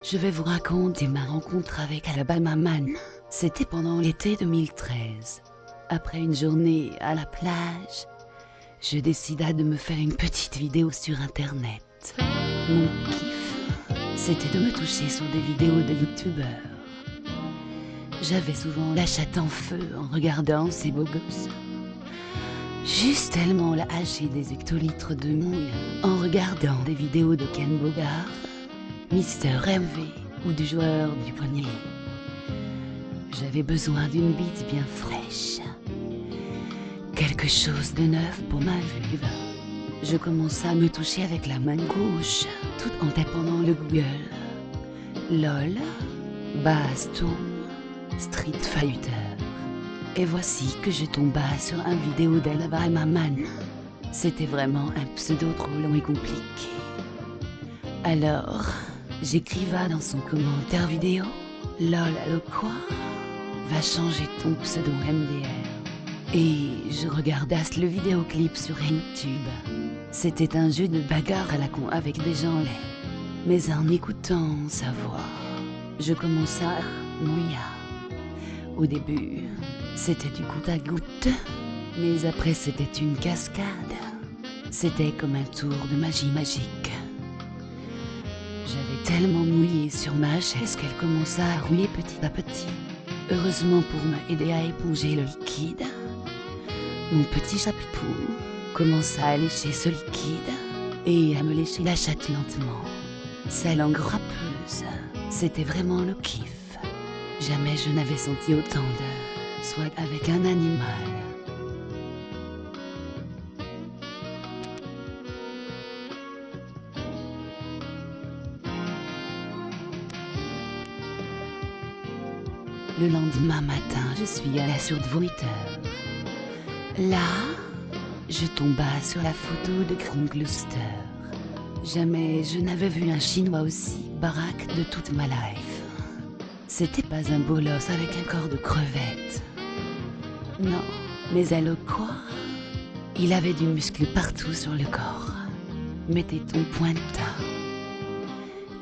Je vais vous raconter ma rencontre avec Alabama Man. C'était pendant l'été 2013. Après une journée à la plage, je décida de me faire une petite vidéo sur internet. Mon kiff, c'était de me toucher sur des vidéos de youtubeurs. J'avais souvent la chatte en feu en regardant ces beaux gosses. Juste tellement lâché des hectolitres de mouille en regardant des vidéos de Ken Bogard, Mister MV ou du joueur du poignet. J'avais besoin d'une bite bien fraîche. Quelque chose de neuf pour ma vulve. Je commençais à me toucher avec la main gauche, tout en tapant dans le Google. LOL, baston, Street Fighter. Et voici que je tomba sur une vidéo d'Alabama Man. C'était vraiment un pseudo trop long et compliqué. Alors, j'écriva dans son commentaire vidéo, LOL allo quoi? Va changer ton pseudo MDR. Et je regardasse le vidéoclip sur YouTube. C'était un jeu de bagarre à la con avec des gens laids. Mais en écoutant sa voix, je commençais à mouiller. Au début, c'était du goutte à goutte, mais après c'était une cascade. C'était comme un tour de magie magique. J'avais tellement mouillé sur ma chaise qu'elle commença à rouiller petit à petit. Heureusement pour m'aider à éponger le liquide, mon petit chapeau commença à lécher ce liquide et à me lécher la chatte lentement. Sa langue râpeuse, c'était vraiment le kiff. Jamais je n'avais senti autant de swag avec un animal. Le lendemain matin, je suis à la sourde vomiteur. Là, je tomba sur la photo de Krongluster. Jamais je n'avais vu un Chinois aussi baraque de toute ma life. C'était pas un bolos avec un corps de crevette. Non, mais allo quoi? Il avait du muscle partout sur le corps. Mettez ton pointa.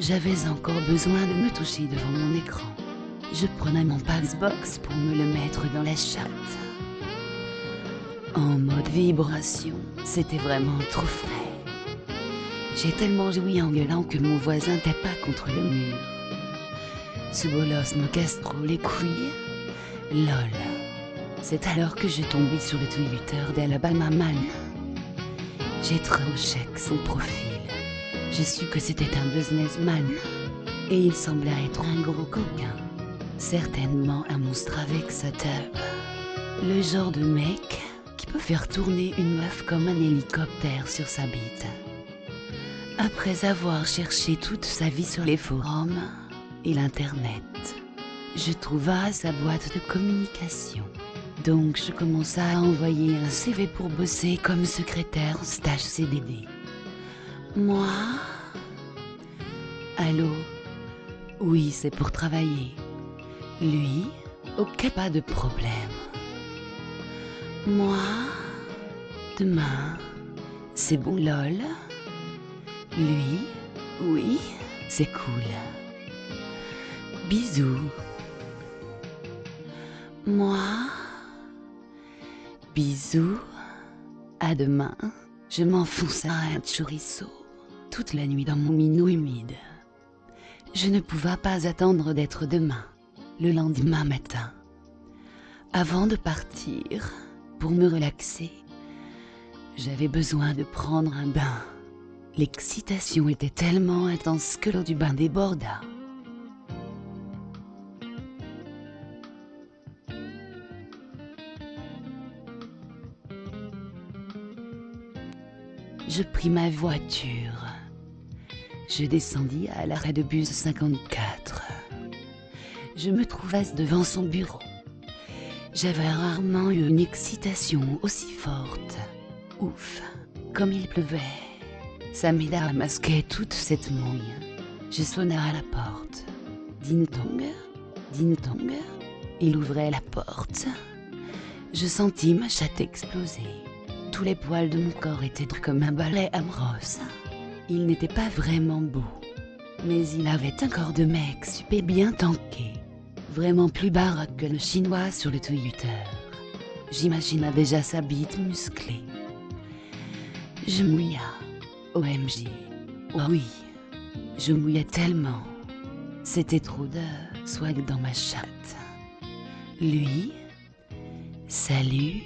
J'avais encore besoin de me toucher devant mon écran. Je prenais mon Xbox pour me le mettre dans la chatte. En mode vibration, c'était vraiment trop frais. J'ai tellement joui en gueulant que mon voisin tapa contre le mur. Ce bolos me casse trop les couilles. LOL. C'est alors que je tombais sur le Twitter d'Alabama Man. J'ai trop check son profil. J'ai su que c'était un businessman. Et il semblait être un gros coquin. Certainement un monstre avec sa table. Le genre de mec qui peut faire tourner une meuf comme un hélicoptère sur sa bite. Après avoir cherché toute sa vie sur les forums et l'internet, je trouva sa boîte de communication. Donc je commença à envoyer un CV pour bosser comme secrétaire stage CDD. Moi? Allô? Oui, c'est pour travailler. Lui? Ok, pas de problème. Moi? Demain? C'est bon lol? Lui? Oui, c'est cool. Bisous. Moi? Bisous. À demain. Je m'enfonçais un chorizo toute la nuit dans mon minou humide. Je ne pouvais pas attendre d'être demain, le lendemain matin. Avant de partir, pour me relaxer, j'avais besoin de prendre un bain. L'excitation était tellement intense que l'eau du bain déborda. Je pris ma voiture. Je descendis à l'arrêt de bus 54. Je me trouvais devant son bureau. J'avais rarement eu une excitation aussi forte. Ouf, comme il pleuvait. Ça m'aida à masquer toute cette mouille. Je sonnai à la porte. Ding-dong, ding-dong. Il ouvrait la porte. Je sentis ma chatte exploser. Tous les poils de mon corps étaient comme un balai à brosse. Il n'était pas vraiment beau, Mais il avait un corps de mec super bien tanké. Vraiment plus baraque que le chinois sur le Twitter. J'imaginais déjà sa bite musclée. Je mouilla. OMG. Oh oui. Je mouillais tellement. C'était trop de swag dans ma chatte. Lui. Salut.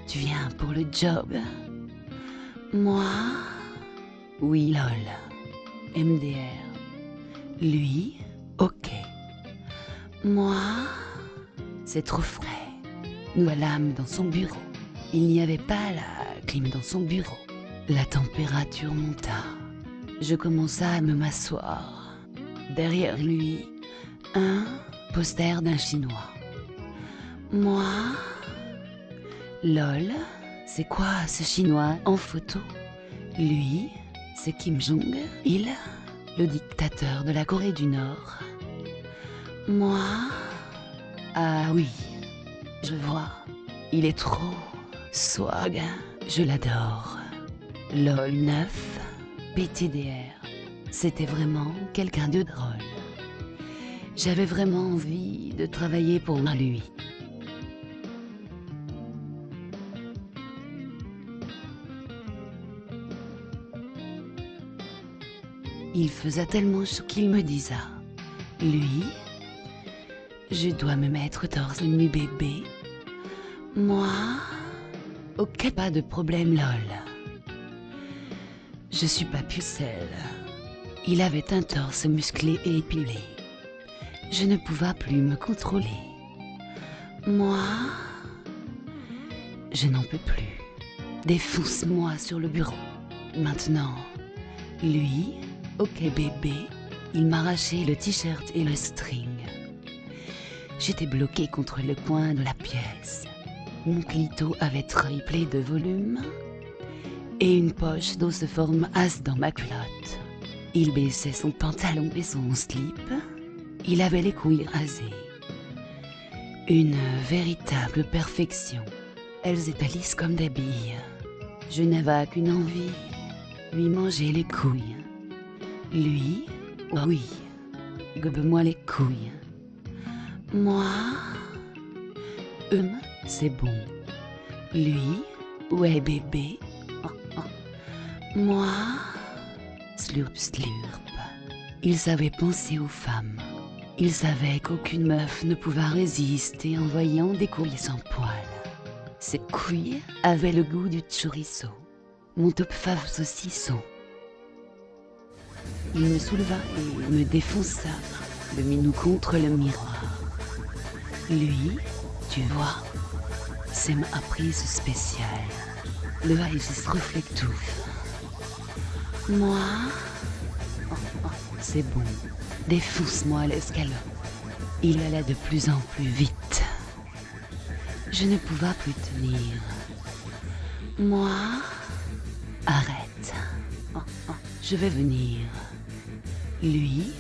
Tu viens pour le job? Moi. Oui lol. MDR. Lui. Ok. Moi. C'est trop frais. Nous allâmes dans son bureau. Il n'y avait pas la clim dans son bureau. La température monta. Je commença à me m'asseoir. Derrière lui, un poster d'un Chinois. Moi. Lol, c'est quoi ce Chinois en photo? Lui, c'est Kim Jong-il, le dictateur de la Corée du Nord. Moi. Ah oui. Je vois, il est trop swag, je l'adore. LOL 9, PTDR, c'était vraiment quelqu'un de drôle. J'avais vraiment envie de travailler pour lui. Il faisait tellement chaud qu'il me disait, lui, je dois me mettre torse nu bébé. Moi, ok, pas de problème lol. Je suis pas pucelle. Il avait un torse musclé et épilé. Je ne pouvais plus me contrôler. Moi, je n'en peux plus. Défonce-moi sur le bureau. Maintenant, lui, ok bébé, il m'arrachait le t-shirt et le string. J'étais bloquée contre le coin de la pièce. Mon clito avait triplé de volume et une poche d'eau se forme as dans ma culotte. Il baissait son pantalon et son slip. Il avait les couilles rasées. Une véritable perfection. Elles étaient lisses comme des billes. Je n'avais qu'une envie, lui manger les couilles. Lui, oh oui, gobe-moi les couilles. Moi, c'est bon. Lui, ouais bébé. Oh, oh. Moi, slurp slurp. Il savait penser aux femmes. Il savait qu'aucune meuf ne pouvait résister en voyant des couilles sans poils. Ses couilles avaient le goût du chorizo. Mon top fave saucisson. Il me souleva et me défonça le minou contre le miroir. Lui, tu vois, c'est ma prise spéciale. Le Isis reflète tout. Moi, oh, oh, c'est bon, défonce-moi l'escalope. Il allait de plus en plus vite. Je ne pouvais plus tenir. Moi, arrête. Oh, oh, je vais venir. Lui,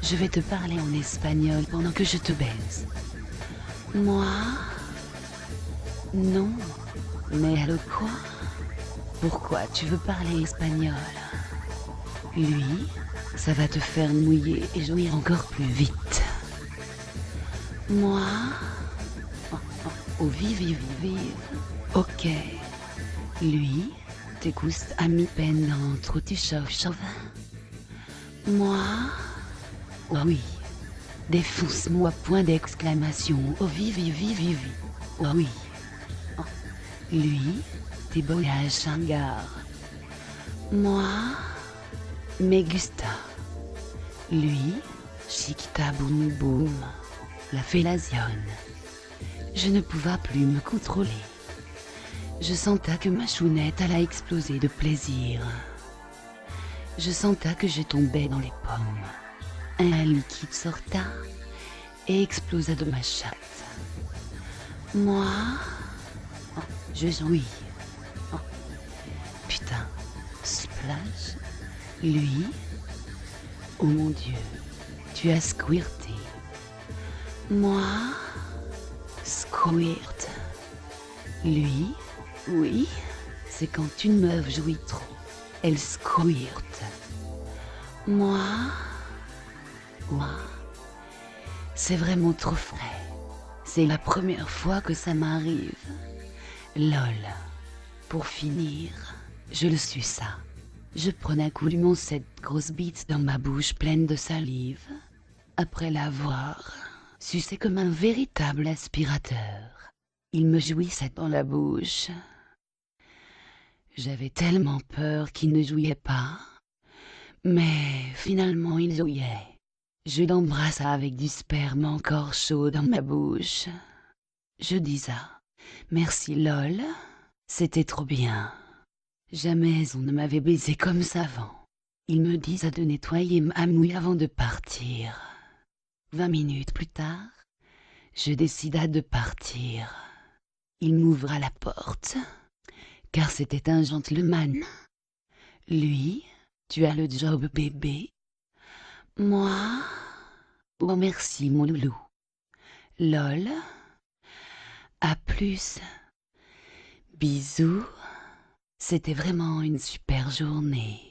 je vais te parler en espagnol pendant que je te baise. Moi, non. Mais alors quoi? Pourquoi tu veux parler espagnol? Lui, ça va te faire mouiller et jouir encore plus vite. Moi, oh, oh, oh vive, vive, vive. Ok. Lui, te gusta a mi pendant tu chauves. Moi, oh oui. Défonce-moi, point d'exclamation. Oh vive, vive, vive, vive. Oh oui. Oh. Lui, t'es beau à Shangar. Moi, me gusta. Lui, chiquita boum boum. La fellation. Je ne pouvais plus me contrôler. Je sentais que ma chounette allait exploser de plaisir. Je sentais que je tombais dans les pommes. Un liquide sorta et explosa de ma chatte. Moi, oh, je jouis. Oh, putain, splash. Lui, oh mon Dieu, tu as squirté. Moi, squirt. Lui, oui, c'est quand une meuf jouit trop. Elle squirt. Moi, moi, c'est vraiment trop frais. C'est la première fois que ça m'arrive. Lol. Pour finir, je le suis ça. Je prenais goulûment cette grosse bite dans ma bouche pleine de salive. Après l'avoir sucé comme un véritable aspirateur, il me jouissait dans la bouche. J'avais tellement peur qu'il ne jouissait pas, mais finalement il jouissait. Je l'embrassa avec du sperme encore chaud dans ma bouche. Je disais « Merci lol, c'était trop bien. Jamais on ne m'avait baisé comme ça avant. » Il me disait de nettoyer ma mouille avant de partir. 20 minutes plus tard, je décida de partir. Il m'ouvra la porte, car c'était un gentleman. Lui, tu as le job bébé. Moi, oh merci mon loulou. Lol, à plus. Bisous, c'était vraiment une super journée.